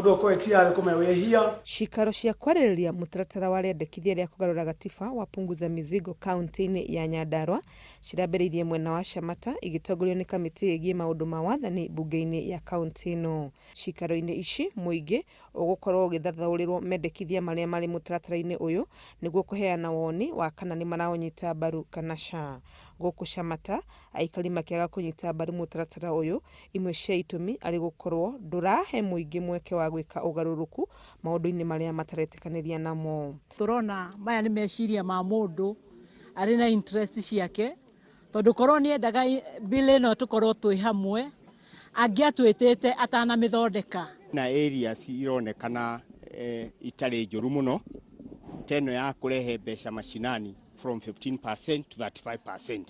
mundu okoetia ari kumewehia. Cikaro cia kwariria mutaratara wa riandikithia ria kugarura gatiba wa Punguza Mizigo Kaunti-ini ya Nyandarua cirambiriirie mwena wa Shamata igitongorio ni kamiti igie maundu ma wathani mbunge-ini ya kaunti ino. Cikaro-ini ici muingi ugukorwo ugithathaurirwo mendekithia maria mari mutaratara-ini uyu niguo kuheana woni wa kana ni maraonyita mbaru kana ca. Guku Shamata aikari makiaga kunyita mbaru mutaratara uyu imwe cia itumi ari gukorwo ndurahe muingi mweke wa gwika ugaruruku maundu-ini maria mataretikaniria namo. Turona maya ni meciria ma mundu ari na interest ciake tondu korwo ni endaga bill ino tukorwo twi hamwe angiatwitite atana mithondeka na areas ironekana itari njuru muno teno ya kurehe mbeca mashinani from 15% to 35%.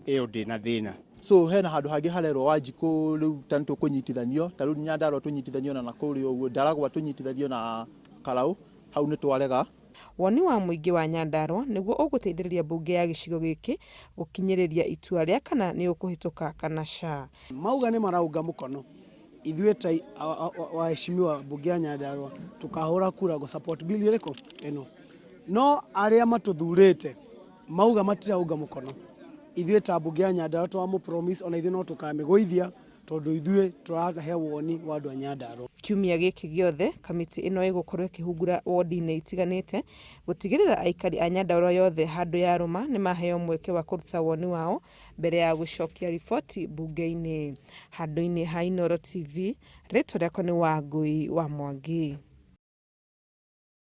Iyo ndina thina. So hena handu hangi harero Wanjiku riu tantu kunyitithanio taru Nyandarua tunyitithanio na nakuri uguo Ndaragwa tunyitithanio na Karau hau ni twarega. Woni wa muingi wa Nyandarua niguo uguteithiriria mbunge ya gicigo giki gukinyiriria itua ria kana ni ukuhituka kana ca. Mauga ni marauga mukono ithuĩ ta waheshimiwa mbunge ya Nyandarua tukahura kura go support bill iriko eno no aria matuthurite mauga matirauga mukono ithuĩ ta mbunge ya Nyandarua twa promise ona ithuĩ no tukamigũithia tondu ithuĩ turahe woni wa andu a Nyandarua. Kiumia giki giothe kamiti ino igukorwo ikihungura wodi-ini itiganite gutigirira aikari a Nyandarua yothe handu ya ruma ni maheo mweke wa kuruta woni wao mbere ya gucokia riboti mbunge-ini. Handu-ini ha Inooro TV, ritwa riakwa ni Wangui wa Mwangi.